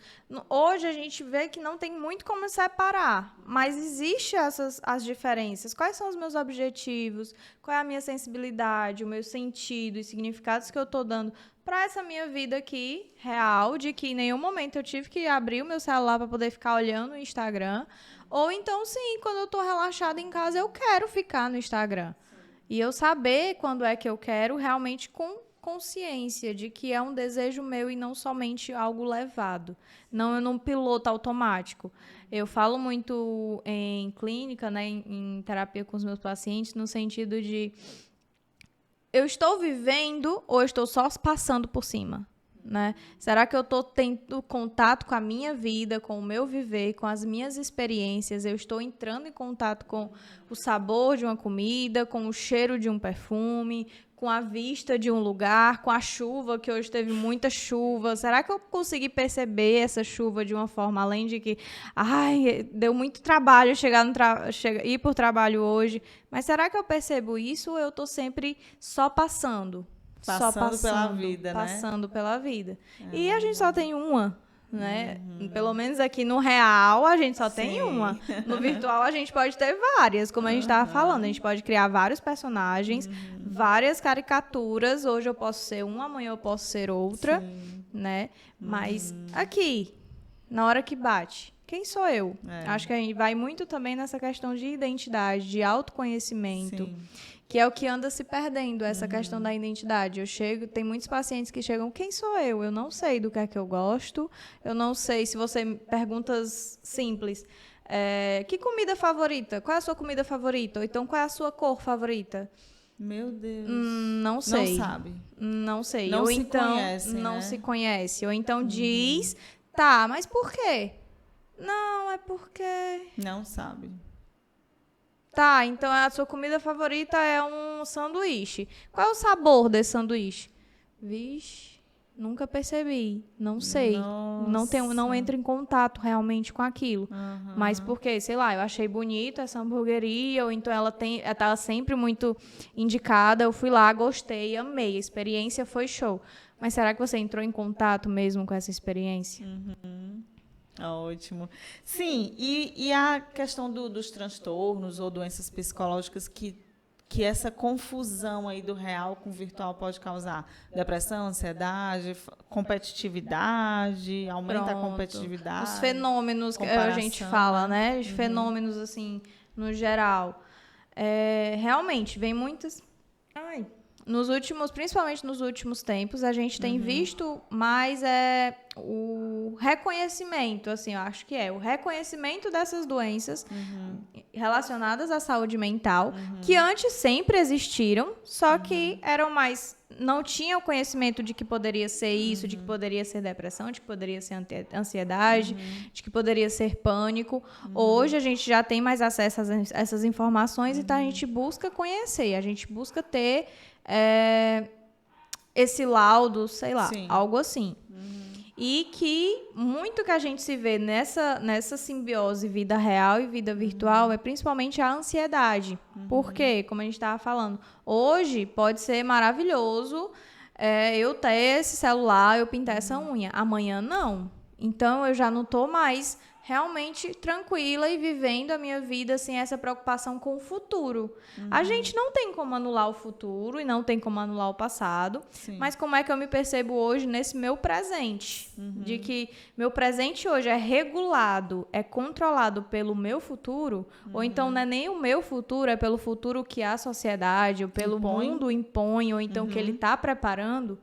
Hoje a gente vê que não tem muito como separar, mas existem as diferenças. Quais são os meus objetivos? Qual é a minha sensibilidade, o meu sentido e significados que eu estou dando para essa minha vida aqui, real, de que em nenhum momento eu tive que abrir o meu celular para poder ficar olhando o Instagram. Ou então, sim, quando eu estou relaxada em casa, eu quero ficar no Instagram. E eu saber quando é que eu quero, realmente com consciência de que é um desejo meu e não somente algo levado. Não num piloto automático. Eu falo muito em clínica, né, em terapia com os meus pacientes, no sentido de eu estou vivendo ou eu estou só passando por cima? Né? Será que eu estou tendo contato com a minha vida, com o meu viver, com as minhas experiências? Eu estou entrando em contato com o sabor de uma comida, com o cheiro de um perfume, com a vista de um lugar, com a chuva, que hoje teve muita chuva. Será que eu consegui perceber essa chuva de uma forma, além de que, deu muito trabalho ir por trabalho hoje, mas será que eu percebo isso ou eu estou sempre só passando? Passando pela vida, né? Passando pela vida. E a gente só tem uma, né? Pelo menos aqui no real, a gente só tem uma. No virtual, a gente pode ter várias, como a gente estava falando. A gente pode criar vários personagens, várias caricaturas. Hoje eu posso ser uma, amanhã eu posso ser outra, né? Mas aqui, na hora que bate, quem sou eu? Acho que a gente vai muito também nessa questão de identidade, de autoconhecimento. Sim. Que é o que anda se perdendo, essa questão da identidade. Tem muitos pacientes que chegam, quem sou eu? Eu não sei do que é que eu gosto, eu não sei, se você perguntas simples, que comida favorita? Qual é a sua comida favorita? Ou então, qual é a sua cor favorita? Meu Deus. Não sei. Não sabe. Não sei. Não ou se então, conhece, não se conhece. Ou então diz, tá, mas por quê? Não, é porque... Não sabe. Tá, então a sua comida favorita é um sanduíche. Qual é o sabor desse sanduíche? Vixe, nunca percebi, não sei. Não entro em contato realmente com aquilo. Mas porque, sei lá, eu achei bonito essa hamburgueria, ou então ela tá sempre muito indicada, eu fui lá, gostei, amei, a experiência foi show. Mas será que você entrou em contato mesmo com essa experiência? Ótimo. Sim, e a questão dos transtornos ou doenças psicológicas que essa confusão aí do real com o virtual pode causar? Depressão, ansiedade, competitividade, aumenta a competitividade. Os fenômenos que a gente fala, né? Os fenômenos, assim, no geral. Realmente, vem muitas... Principalmente nos últimos tempos, a gente tem visto mais o reconhecimento, assim, eu acho que o reconhecimento dessas doenças relacionadas à saúde mental, que antes sempre existiram, só que eram mais... Não tinham conhecimento de que poderia ser isso, de que poderia ser depressão, de que poderia ser ansiedade, de que poderia ser pânico. Hoje a gente já tem mais acesso a essas informações, então a gente busca conhecer, a gente busca ter esse laudo, sei lá, algo assim. E que muito que a gente se vê nessa simbiose vida real e vida virtual é principalmente a ansiedade. Porque, como a gente estava falando, hoje pode ser maravilhoso eu ter esse celular, eu pintar essa unha. Amanhã não. Então, eu já não estou mais realmente tranquila e vivendo a minha vida sem essa preocupação com o futuro. A gente não tem como anular o futuro e não tem como anular o passado, mas como é que eu me percebo hoje nesse meu presente? De que meu presente hoje é regulado, é controlado pelo meu futuro, ou então não é nem o meu futuro, é pelo futuro que a sociedade, ou pelo mundo impõe, ou então que ele está preparando.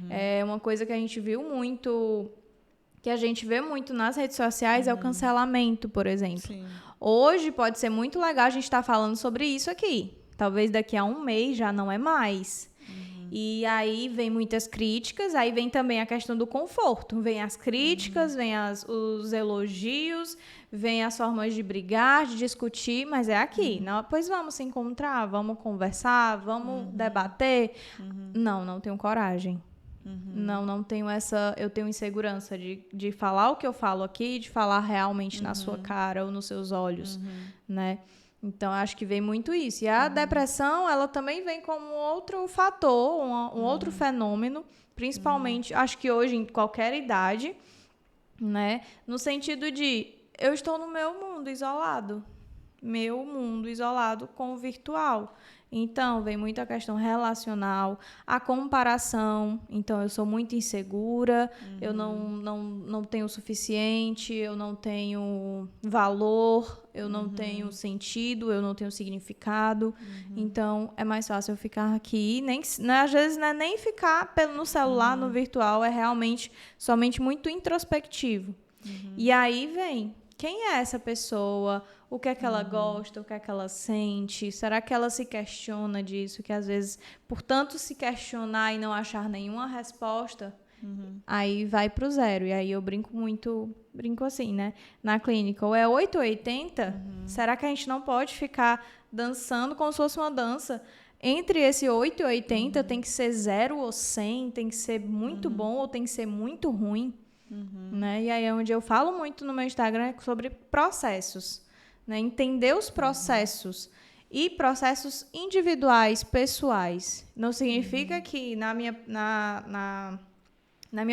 É uma coisa que a gente viu muito... que a gente vê muito nas redes sociais é o cancelamento, por exemplo. Hoje pode ser muito legal a gente estar falando sobre isso aqui. Talvez daqui a um mês já não é mais. E aí vem muitas críticas, aí vem também a questão do conforto. Vem as críticas, vem os elogios, vem as formas de brigar, de discutir, mas é aqui. Não, pois vamos se encontrar, vamos conversar, vamos debater. Não tenho coragem. Não tenho eu tenho insegurança de falar o que eu falo aqui, de falar realmente na sua cara ou nos seus olhos, né? Então, acho que vem muito isso. E a depressão, ela também vem como outro fator, um outro fenômeno, principalmente, acho que hoje, em qualquer idade, né? No sentido de, eu estou no meu mundo isolado com o virtual. Então, vem muito a questão relacional, a comparação. Então, eu sou muito insegura, eu não tenho o suficiente, eu não tenho valor, eu não tenho sentido, eu não tenho significado. Então, é mais fácil eu ficar aqui. Às vezes, não é nem ficar no celular, no virtual, é realmente somente muito introspectivo. E aí vem... Quem é essa pessoa? O que é que ela gosta? O que é que ela sente? Será que ela se questiona disso? Que às vezes, por tanto se questionar e não achar nenhuma resposta, aí vai pro zero. E aí eu brinco assim, né? Na clínica, ou é 8 ou 80? Será que a gente não pode ficar dançando como se fosse uma dança? Entre esse 8 e 80 tem que ser 0 ou 100, tem que ser muito bom ou tem que ser muito ruim. Né? E aí é onde eu falo muito no meu Instagram sobre processos, né? Entender os processos e processos individuais, pessoais. Não significa que na minha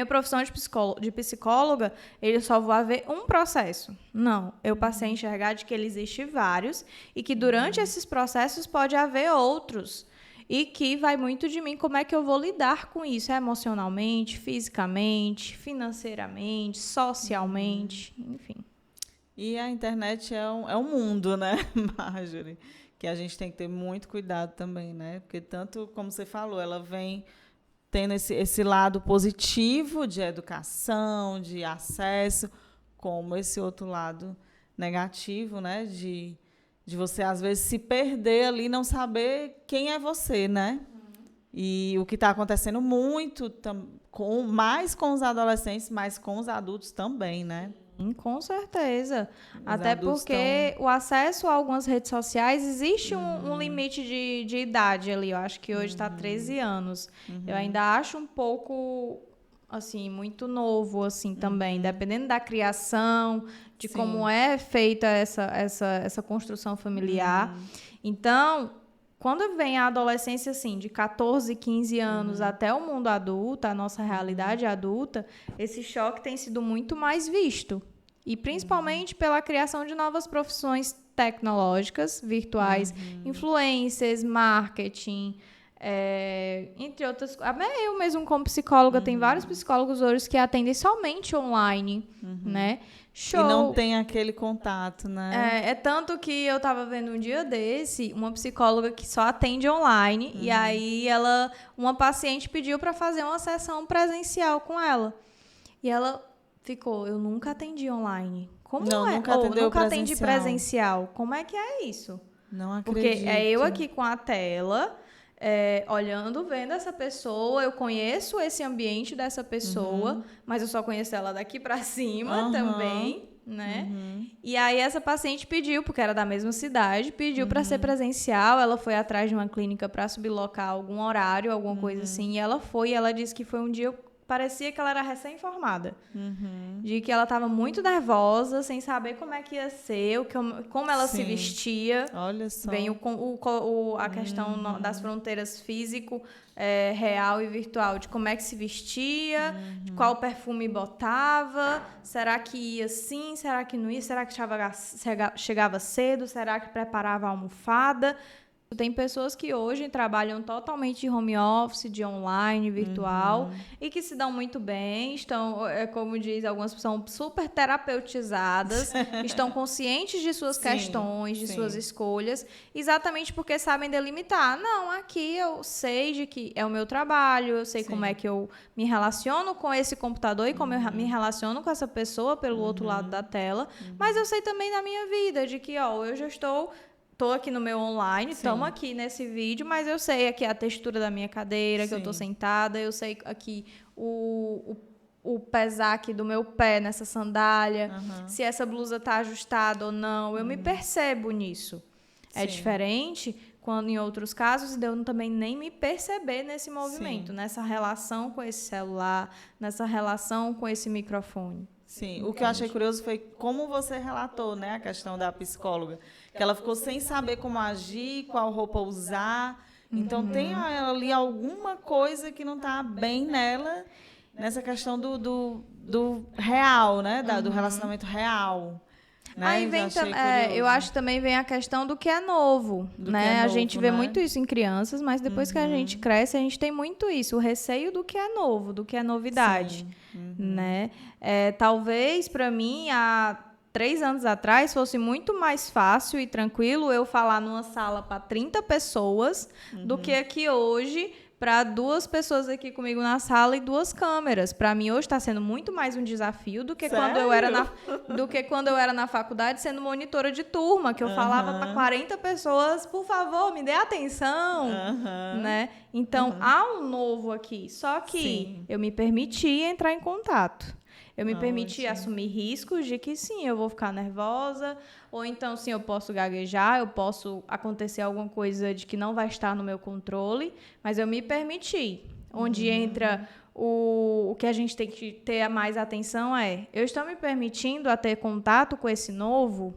profissão de psicóloga ele só vai haver um processo. Não, eu passei a enxergar de que ele existe vários e que durante esses processos pode haver outros. E que vai muito de mim como é que eu vou lidar com isso, emocionalmente, fisicamente, financeiramente, socialmente, enfim. E a internet é um mundo, né, Marjorie? Que a gente tem que ter muito cuidado também, né? Porque tanto, como você falou, ela vem tendo esse lado positivo de educação, de acesso, como esse outro lado negativo, né? De você, às vezes, se perder ali, não saber quem é você, né? E o que está acontecendo muito, mais com os adolescentes, mas com os adultos também, né? Com certeza. Os Até adultos porque o acesso a algumas redes sociais, existe um limite de idade ali. Eu acho que hoje está 13 anos. Eu ainda acho um pouco, assim, muito novo, assim, também. Dependendo da criação, de Sim. como é feita essa construção familiar. Então, quando vem a adolescência, assim, de 14, 15 anos até o mundo adulto, a nossa realidade adulta, esse choque tem sido muito mais visto. E principalmente pela criação de novas profissões tecnológicas, virtuais, influencers, marketing, entre outras coisas. Eu mesmo, como psicóloga, tem vários psicólogos hoje que atendem somente online, né? Show. E não tem aquele contato, né? É tanto que eu tava vendo um dia desse uma psicóloga que só atende online e aí uma paciente pediu para fazer uma sessão presencial com ela. E ela ficou, eu nunca atendi online. Como Não, é? nunca atendeu nunca atendi presencial. presencial. Como é que é isso? Não acredito. Porque é eu aqui com a tela, olhando, vendo essa pessoa, eu conheço esse ambiente dessa pessoa, mas eu só conheço ela daqui para cima também, né? E aí essa paciente pediu, porque era da mesma cidade, pediu para ser presencial, ela foi atrás de uma clínica para sublocar algum horário, alguma coisa assim, e ela foi, e ela disse que foi um dia, parecia que ela era recém-formada, de que ela estava muito nervosa, sem saber como é que ia ser, como ela se vestia. Olha só. Vem a questão das fronteiras físico, real e virtual, de como é que se vestia, de qual perfume botava, será que ia sim, será que não ia, será que chegava cedo, será que preparava a almofada. Tem pessoas que hoje trabalham totalmente de home office, de online, virtual, e que se dão muito bem, estão, como diz, algumas são super terapeutizadas, estão conscientes de suas questões, de suas escolhas, exatamente porque sabem delimitar. Não, aqui eu sei de que é o meu trabalho, eu sei como é que eu me relaciono com esse computador e como eu me relaciono com essa pessoa pelo outro lado da tela, mas eu sei também da minha vida, de que eu já estou aqui no meu online, estamos aqui nesse vídeo, mas eu sei aqui a textura da minha cadeira, que eu estou sentada, eu sei aqui o pesar aqui do meu pé nessa sandália, se essa blusa está ajustada ou não, eu me percebo nisso. É diferente quando em outros casos de eu também nem me perceber nesse movimento, nessa relação com esse celular, nessa relação com esse microfone. Sim, o que eu achei curioso foi como você relatou, né, a questão da psicóloga, que ela ficou sem saber como agir, qual roupa usar. Então, tem ali alguma coisa que não está bem nela, nessa questão do real, né, do relacionamento real. Né? Aí vem eu acho que também vem a questão do que é novo, né? A gente vê muito isso em crianças, mas depois que a gente cresce, a gente tem muito isso, o receio do que é novo, do que é novidade, né? Talvez para mim há 3 anos atrás fosse muito mais fácil e tranquilo eu falar numa sala para 30 pessoas do que aqui hoje para 2 pessoas aqui comigo na sala e 2 câmeras. Para mim, hoje está sendo muito mais um desafio do que quando eu era na faculdade sendo monitora de turma, que eu falava para 40 pessoas, por favor, me dê atenção, né? Então, há um novo aqui. Só que eu me permiti entrar em contato. Eu me permiti assumir riscos de que sim, eu vou ficar nervosa, ou então sim, eu posso gaguejar, eu posso acontecer alguma coisa de que não vai estar no meu controle, mas eu me permiti. Onde entra o que a gente tem que ter mais atenção eu estou me permitindo a ter contato com esse novo,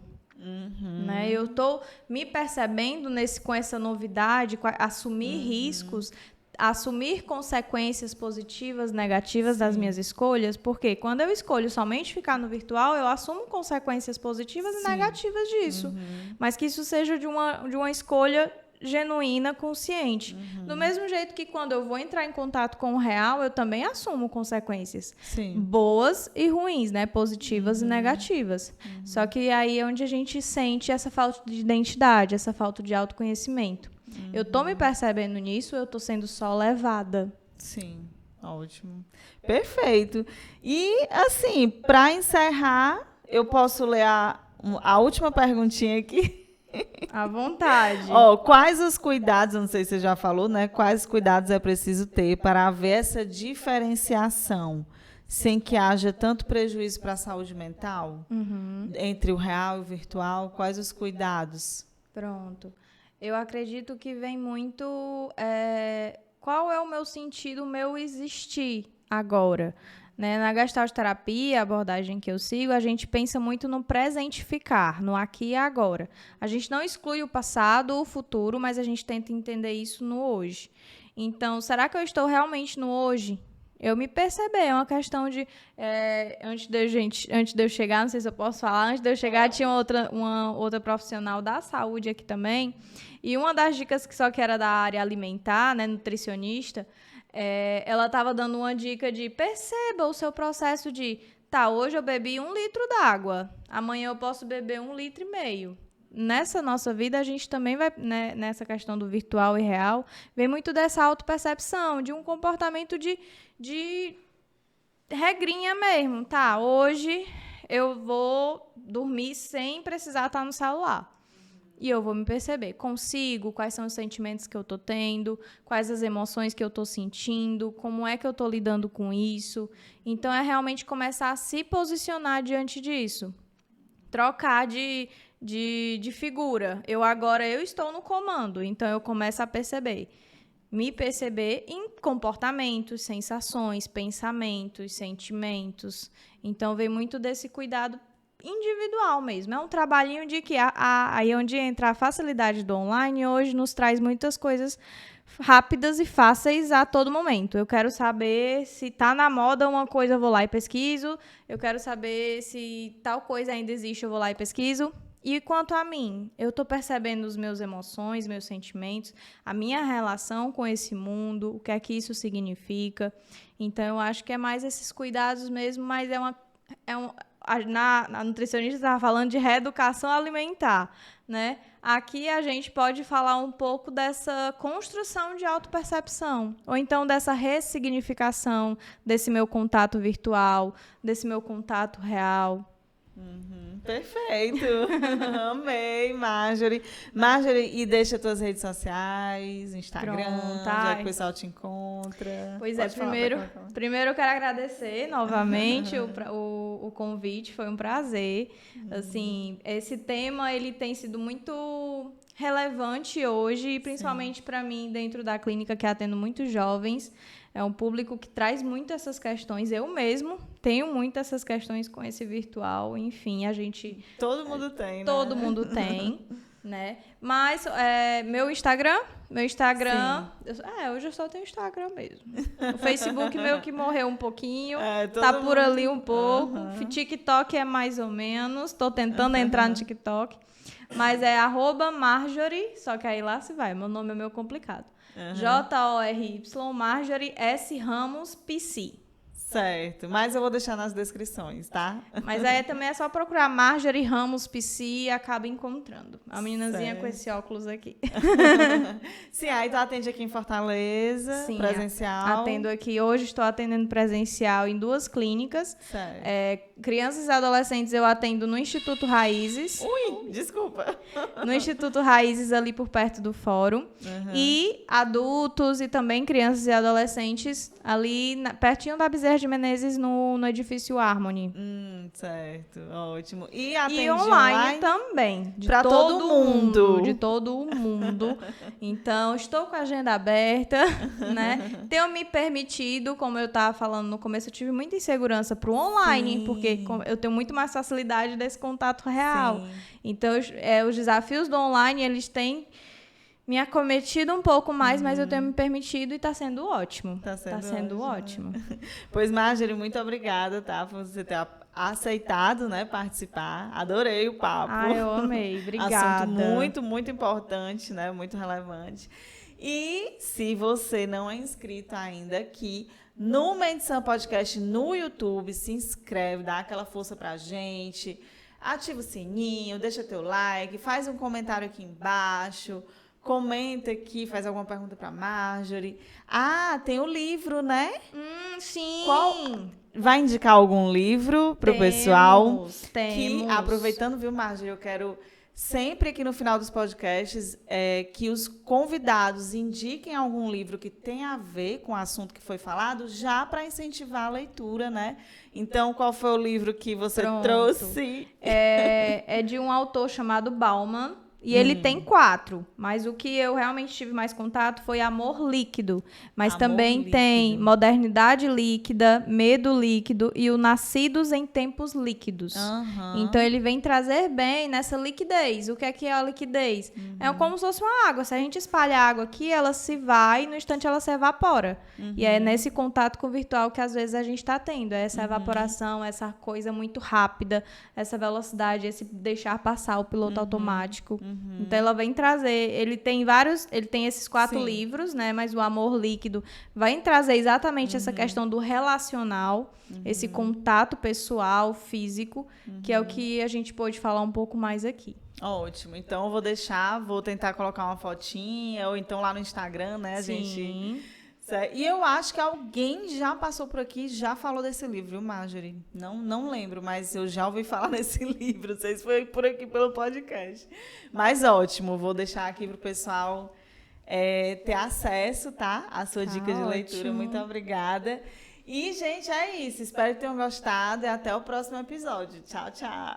né? Eu estou me percebendo com essa novidade, assumir riscos, assumir consequências positivas, negativas das minhas escolhas, porque quando eu escolho somente ficar no virtual, eu assumo consequências positivas e negativas disso, mas que isso seja de uma escolha genuína, consciente. Do mesmo jeito que quando eu vou entrar em contato com o real, eu também assumo consequências boas e ruins, né? Positivas e negativas. Só que aí é onde a gente sente essa falta de identidade, essa falta de autoconhecimento. Eu tô me percebendo nisso, eu tô sendo só levada. Sim, ótimo. Perfeito. E, assim, para encerrar, eu posso ler a última perguntinha aqui? À vontade. Quais os cuidados, não sei se você já falou, né? Quais cuidados é preciso ter para haver essa diferenciação, sem que haja tanto prejuízo para a saúde mental? Entre o real e o virtual, quais os cuidados? Pronto. Eu acredito que vem muito... qual é o meu sentido, o meu existir agora? Né? Na gestalterapia, a abordagem que eu sigo, a gente pensa muito no presentificar, no aqui e agora. A gente não exclui o passado ou o futuro, mas a gente tenta entender isso no hoje. Então, será que eu estou realmente no hoje? Eu me percebi, é uma questão de... antes de eu chegar, não sei se eu posso falar, antes de eu chegar tinha uma outra profissional da saúde aqui também, e uma das dicas que era da área alimentar, né, nutricionista, ela estava dando uma dica de perceba o seu processo de, hoje eu bebi 1 litro d'água, amanhã eu posso beber 1,5 litros. Nessa nossa vida, a gente também vai, né, nessa questão do virtual e real, vem muito dessa autopercepção, de um comportamento de regrinha mesmo. Hoje eu vou dormir sem precisar estar no celular. E eu vou me perceber, consigo, quais são os sentimentos que eu estou tendo, quais as emoções que eu estou sentindo, como é que eu estou lidando com isso. Então, é realmente começar a se posicionar diante disso. Trocar de figura. Eu estou no comando, então eu começo a perceber. Me perceber em comportamentos, sensações, pensamentos, sentimentos. Então, vem muito desse cuidado individual mesmo. É um trabalhinho de que aí onde entra a facilidade do online, hoje nos traz muitas coisas rápidas e fáceis a todo momento. Eu quero saber se está na moda uma coisa, eu vou lá e pesquiso. Eu quero saber se tal coisa ainda existe, eu vou lá e pesquiso. E quanto a mim, eu estou percebendo os meus emoções, meus sentimentos, a minha relação com esse mundo, o que é que isso significa. Então, eu acho que é mais esses cuidados mesmo, mas a nutricionista estava falando de reeducação alimentar, né? Aqui a gente pode falar um pouco dessa construção de autopercepção, ou então dessa ressignificação desse meu contato virtual, desse meu contato real. Perfeito. Amei, Marjorie. Marjorie, e deixa tuas redes sociais, Instagram, onde é que o pessoal te encontra. Pois primeiro eu quero agradecer novamente o convite, foi um prazer. Assim, esse tema ele tem sido muito relevante hoje, principalmente para mim dentro da clínica que atendo muitos jovens. É um público que traz muito essas questões. Eu mesmo tenho muito essas questões com esse virtual. Enfim, a gente... Todo mundo tem, né? Todo mundo tem, né? Mas meu Instagram... hoje eu só tenho Instagram mesmo. O Facebook meio que morreu um pouquinho. Tá por ali um pouco. TikTok é mais ou menos. Tô tentando entrar no TikTok. Mas é @Marjorie, só que aí lá se vai. Meu nome é meio complicado. JORY, Marjorie S. Ramos PC. Certo, mas eu vou deixar nas descrições, tá? Mas aí também é só procurar Marjorie Ramos PC e acaba encontrando. A meninazinha com esse óculos aqui. Sim, aí tu atende aqui em Fortaleza, sim, presencial. Atendo aqui. Hoje estou atendendo presencial em 2 clínicas. Certo. Crianças e adolescentes eu atendo no Instituto Raízes. Ui, desculpa. No Instituto Raízes, ali por perto do fórum. E adultos e também crianças e adolescentes ali pertinho da Bezerra de Menezes, no edifício Harmony. Certo, ótimo. E atende e online também. Para todo mundo. De todo o mundo. Então, estou com a agenda aberta, né? Tenho me permitido, como eu estava falando no começo, eu tive muita insegurança para o online, porque eu tenho muito mais facilidade desse contato real. Sim. Então, os desafios do online, eles têm me acometido um pouco mais, mas eu tenho me permitido e está sendo ótimo. Tá sendo ótimo. Pois, Marjorie, muito obrigada, tá? Por você ter aceitado, né, participar. Adorei o papo. Eu amei. Obrigada. Assunto muito, muito importante, né? Muito relevante. E se você não é inscrito ainda aqui no Medição Podcast no YouTube, se inscreve, dá aquela força pra gente, ativa o sininho, deixa teu like, faz um comentário aqui embaixo. Comenta aqui, faz alguma pergunta para Marjorie. Tem o livro, né? Sim. Vai indicar algum livro para o pessoal? Temos. Que, aproveitando, viu, Marjorie, eu quero sempre aqui no final dos podcasts, que os convidados indiquem algum livro que tem a ver com o assunto que foi falado, já para incentivar a leitura, né? Então, qual foi o livro que você trouxe? É de um autor chamado Bauman. E ele tem 4, mas o que eu realmente tive mais contato foi Amor Líquido. Mas também tem Modernidade Líquida, Medo Líquido e o Nascidos em Tempos Líquidos. Então ele vem trazer bem nessa liquidez. O que é a liquidez? É como se fosse uma água. Se a gente espalha a água aqui, ela se vai e no instante ela se evapora. E é nesse contato com o virtual que às vezes a gente está tendo. É essa evaporação, essa coisa muito rápida, essa velocidade, esse deixar passar o piloto automático. Então ela vem trazer, ele tem esses 4 livros, né? Mas o Amor Líquido vai trazer exatamente essa questão do relacional, esse contato pessoal, físico, que é o que a gente pôde falar um pouco mais aqui. Ótimo. Então eu vou tentar colocar uma fotinha, ou então lá no Instagram, né? Sim. E eu acho que alguém já passou por aqui e já falou desse livro, viu, Marjorie? Não lembro, mas eu já ouvi falar desse livro. Não sei se foi por aqui pelo podcast. Mas ótimo, vou deixar aqui para o pessoal ter acesso, tá? A sua dica de leitura. Muito obrigada. E, gente, é isso. Espero que tenham gostado e até o próximo episódio. Tchau, tchau.